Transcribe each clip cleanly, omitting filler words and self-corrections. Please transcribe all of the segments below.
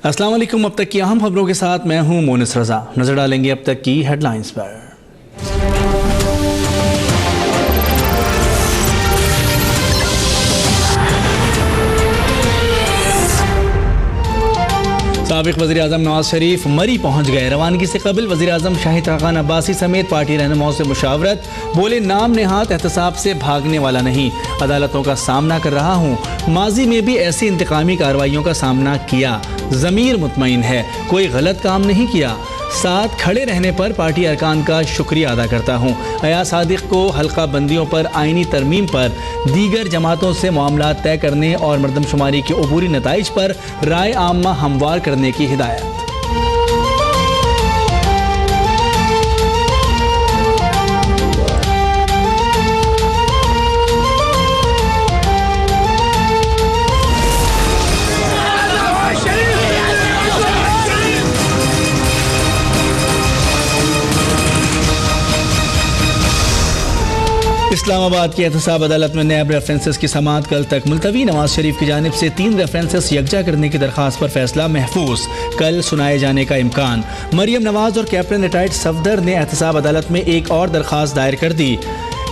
अस्सलाम वालेकुम। अब तक की अहम खबरों के साथ मैं हूं मोनिस रजा। नजर डालेंगे अब तक की हेडलाइंस पर। साबिक वज़ीर आज़म नवाज शरीफ मरी पहुंच गए। रवानगी से कबल वज़ीर आज़म शाहिद खान अब्बासी समेत पार्टी रहनुमाओं से मुशावरत। बोले, नाम नेहात एहतसाब से भागने वाला नहीं, अदालतों का सामना कर रहा हूँ। माजी में भी ऐसी इंतकामी कार्रवाइयों का सामना किया, ज़मीर मुतमईन है, कोई गलत काम नहीं किया। साथ खड़े रहने पर पार्टी अरकान का शुक्रिया अदा करता हूँ। अयाज सादिक को हल्का बंदियों पर आइनी तरमीम पर दीगर जमातों से मामला तय करने और मरदमशुमारी के अबूरी नताइज पर राय आम्मा हमवार करने की हिदायत। इस्लामाबाद की एहतसाब अदालत में नैब रेफरेंसेस की समाअत कल तक मुलतवी। नवाज शरीफ की जानिब से 3 रेफरेंसेस यकजा करने की दरख्वास्त पर फैसला महफूज, कल सुनाए जाने का इम्कान। मरियम नवाज और कैप्टन रिटायर्ड सफदर ने एहतसाब अदालत में एक और दरख्वास्त दायर कर दी।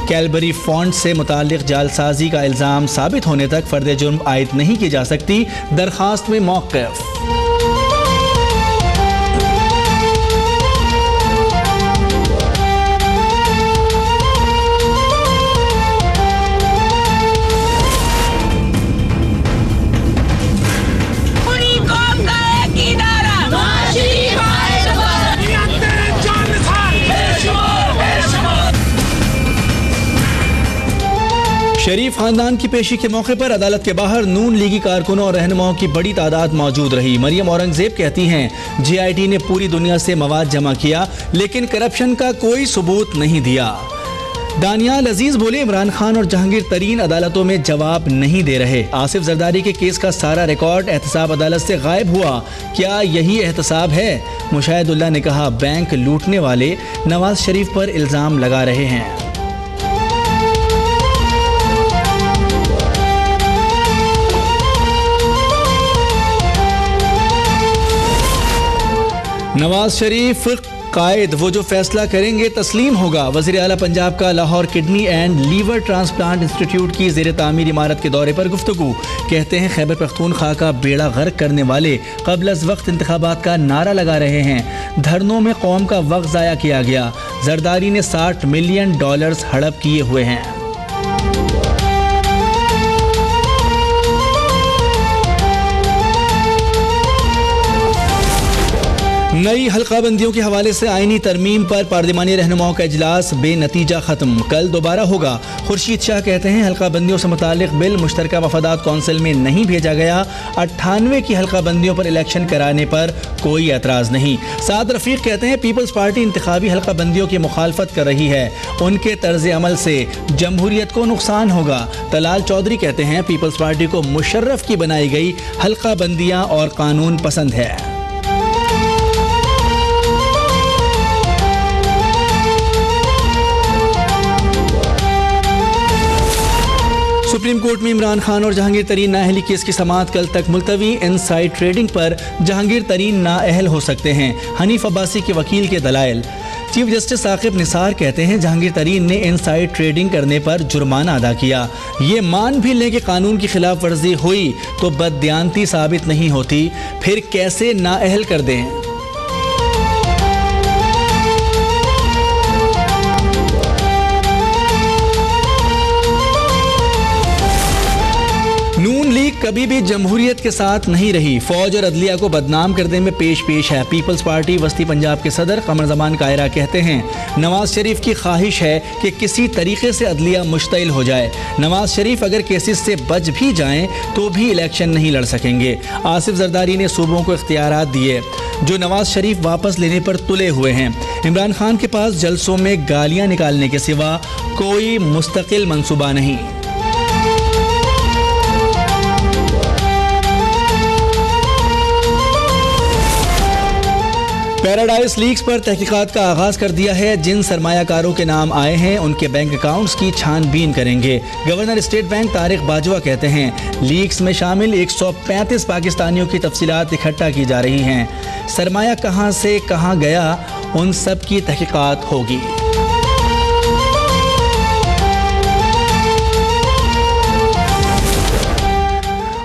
कैलबरी फॉन्ट से मुताल्लिक जालसाजी का इल्ज़ाम साबित होने तक फर्द जुर्म आयद नहीं की जा सकती, दरख्वास्त में मौक़िफ़। शरीफ खानदान की पेशी के मौके पर अदालत के बाहर नून लीगी कारकुनों और रहनुमाओं की बड़ी तादाद मौजूद रही। मरियम औरंगजेब कहती हैं, JIT ने पूरी दुनिया से मवाद जमा किया लेकिन करप्शन का कोई सबूत नहीं दिया। दानियाल अजीज बोले, इमरान खान और जहांगीर तरीन अदालतों में जवाब नहीं दे रहे। आसिफ जरदारी के केस का सारा रिकॉर्ड एहतसाब अदालत से गायब हुआ, क्या यही एहतसाब है? मुशाहिदुल्लाह ने कहा, बैंक लूटने वाले नवाज शरीफ पर इल्ज़ाम लगा रहे हैं। नवाज शरीफ कायद, वो जो फैसला करेंगे तस्लीम होगा। वज़ीर आला पंजाब का Lahore kidney and liver transplant institute की ज़ेर तामीर इमारत के दौरे पर गुफ्तगू। कहते हैं, खैबर पख्तूनख्वा का बेड़ा गर्क करने वाले क़ब्ल अज़ वक्त इंतखाबात का नारा लगा रहे हैं। धरनों में कौम का वक्त ज़ाया किया गया। जरदारी ने $60 मिलियन हड़प किए हुए हैं। नई हल्काबंदियों के हवाले से आईनी तरमीम पर पार्लिमानी रहनुमाओं का इजलास बेनतीजा खत्म, कल दोबारा होगा। खुर्शीद शाह कहते हैं, हल्काबंदियों से मुतालिक बिल मुश्तरका मफादात कौंसिल में नहीं भेजा गया। 98 की हल्काबंदियों पर इलेक्शन कराने पर कोई एतराज़ नहीं। साद रफीक कहते हैं, पीपल्स पार्टी इंतखाबी हल्काबंदियों की मुखालफत कर रही है, उनके तर्ज अमल से जमहूरियत को नुकसान होगा। तलाल चौधरी कहते हैं, पीपल्स पार्टी को मुशर्रफ की बनाई गई हल्काबंदियाँ और कानून पसंद है। सुप्रीम कोर्ट में इमरान खान और जहांगीर तरीन नाअहली केस की समाअत कल तक मुलतवी। इनसाइड ट्रेडिंग पर जहांगीर तरीन नाअहल हो सकते हैं, हनीफ अब्बासी के वकील के दलाइल। चीफ जस्टिस साकिब निसार कहते हैं, जहांगीर तरीन ने इनसाइड ट्रेडिंग करने पर जुर्माना अदा किया। ये मान भी लें कि कानून की खिलाफ वर्जी हुई तो बददियानती साबित नहीं होती, फिर कैसे नाअहल कर दें? नून लीग कभी भी जमहूरियत के साथ नहीं रही, फौज और अदलिया को बदनाम करने में पेश है। पीपल्स पार्टी वस्ती पंजाब के सदर कमर जमान कायरा कहते हैं, नवाज शरीफ की ख्वाहिश है कि किसी तरीके से अदलिया मुश्तइल हो जाए। नवाज शरीफ अगर केसेस से बच भी जाएं तो भी इलेक्शन नहीं लड़ सकेंगे। आसिफ जरदारी ने सूबों को इख्तियारात दिए जो नवाज शरीफ वापस लेने पर तुले हुए हैं। इमरान खान के पास जलसों में गालियां निकालने के सिवा कोई मुस्तकिल मंसूबा नहीं। पैराडाइज लीक्स पर तहकीकात का आगाज कर दिया है। जिन सरमायाकारों के नाम आए हैं उनके बैंक अकाउंट्स की छानबीन करेंगे। Governor state bank Tariq Bajwa कहते हैं लीक्स में शामिल 135 पाकिस्तानियों की तफसीलात इकट्ठा की जा रही हैं। सरमाया कहां से कहां गया उन सब की तहकीकात होगी।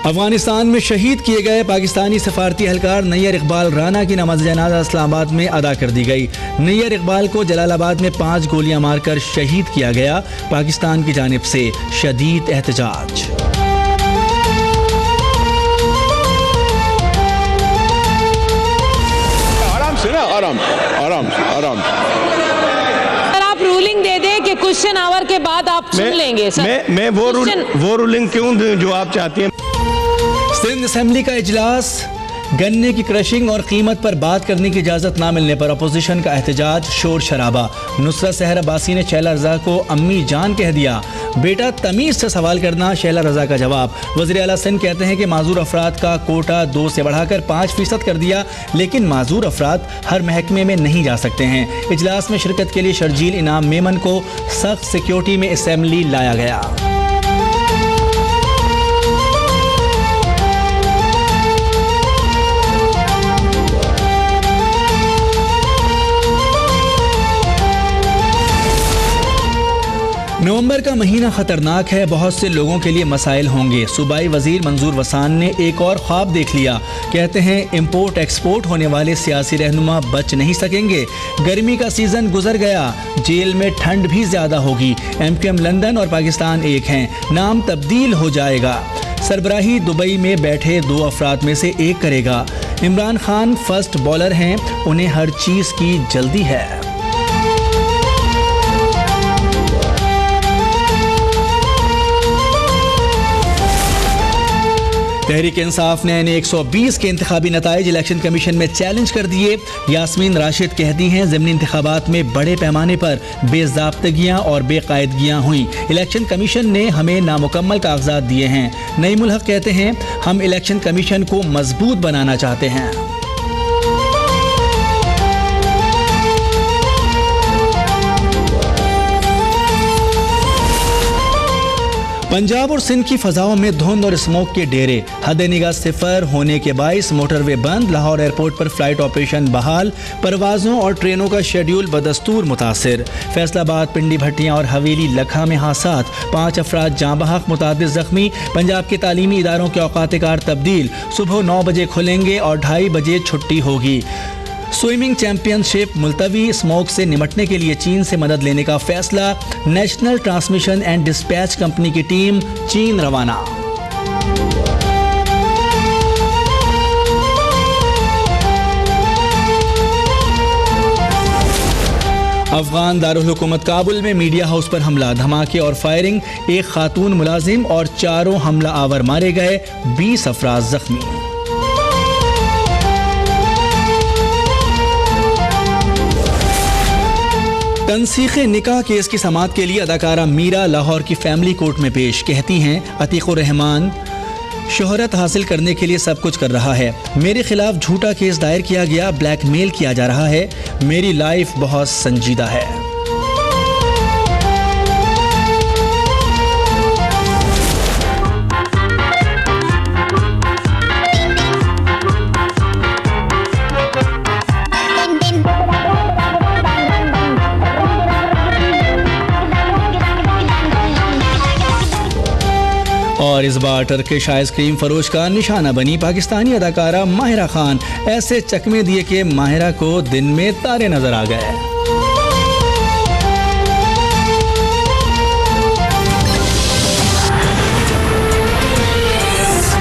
अफगानिस्तान में शहीद किए गए पाकिस्तानी सफारती एहलकार नैयर इकबाल राना की नमाज जनाजा इस्लामाबाद में अदा कर दी गई। नैयर इकबाल को जलालाबाद में 5 गोलियां मारकर शहीद किया गया। पाकिस्तान की जानिब से शदीद एहतजाज। आराम से ना, आराम आप रूलिंग दे दें कि क्वेश्चन आवर के बाद आप सुन लेंगे सर। मैं वो रूलिंग क्यों दूं जो आप चाहती हैं। सिंध असेंबली का इजलास। गन्ने की क्रशिंग और कीमत पर बात करने की इजाज़त ना मिलने पर अपोजिशन का एहतजाज, शोर शराबा। नुसरत सहर अब्बासी ने शैला रज़ा को अम्मी जान कह दिया। बेटा तमीज़ से सवाल करना, शैला रज़ा का जवाब। वज़ीर आला सिंध कहते हैं कि माजूर अफराद का कोटा 2 से बढ़ाकर 5% कर दिया, लेकिन माजूर अफराद हर महकमे में नहीं जा सकते हैं। इजलास में शिरकत के लिए शर्जील इनाम मेमन को सख्त सिक्योरिटी में असेंबली लाया गया। नवंबर का महीना खतरनाक है, बहुत से लोगों के लिए मसाइल होंगे। सूबाई वजीर मंजूर वसान ने एक और ख्वाब देख लिया। कहते हैं इंपोर्ट एक्सपोर्ट होने वाले सियासी रहनुमा बच नहीं सकेंगे। गर्मी का सीजन गुजर गया, जेल में ठंड भी ज्यादा होगी। MQM लंदन और पाकिस्तान एक हैं, नाम तब्दील हो जाएगा। सरबराही दुबई में बैठे 2 अफराद में से एक करेगा। इमरान खान फर्स्ट बॉलर हैं, उन्हें हर चीज की जल्दी है। तहरीक इंसाफ ने N120 के इंतखाबी नताइज इलेक्शन कमीशन में चैलेंज कर दिए। यास्मीन राशिद कहती हैं ज़िमनी इंतखाबात में बड़े पैमाने पर बेज़ाब्तगियाँ और बेकायदगियाँ हुई। इलेक्शन कमीशन ने हमें नामुकम्मल कागजात दिए हैं। नईमुल हक कहते हैं हम इलेक्शन कमीशन को मजबूत बनाना चाहते हैं। पंजाब और सिंध की फजाओं में धुंध और स्मोक के डेरे। हद निगाह 0 होने के बाइस मोटरवे बंद। लाहौर एयरपोर्ट पर फ्लाइट ऑपरेशन बहाल। परवाज़ों और ट्रेनों का शेड्यूल बदस्तूर मुतासिर। फैसलाबाद, पिंडी भट्टियां और हवेली लखा में हादसात, 5 अफराद जाँ बहक, मुतादिद जख्मी। पंजाब के तालीमी इदारों के औकात कार तब्दील, सुबह 9 बजे खुलेंगे और 2:30 बजे छुट्टी होगी। Swimming championship मुलतवी। स्मोक से निमटने के लिए चीन से मदद लेने का फैसला। National transmission and dispatch company की टीम चीन रवाना। अफगान दारुल हुकूमत काबुल में मीडिया हाउस पर हमला, धमाके और फायरिंग। 1 खातून मुलाजिम और 4 हमला आवर मारे गए, 20 अफराद जख्मी। तनसीखे निकाह केस की समाअत के लिए अदाकारा मीरा लाहौर की फैमिली कोर्ट में पेश। कहती हैं अतीकुर रहमान शोहरत हासिल करने के लिए सब कुछ कर रहा है। मेरे खिलाफ झूठा केस दायर किया गया, ब्लैकमेल किया जा रहा है। मेरी लाइफ बहुत संजीदा है। और इस बार टर्किश आइसक्रीम फरोश का निशाना बनी पाकिस्तानी अदाकारा माहिरा खान। ऐसे चकमे दिए कि माहिरा को दिन में तारे नजर आ गए।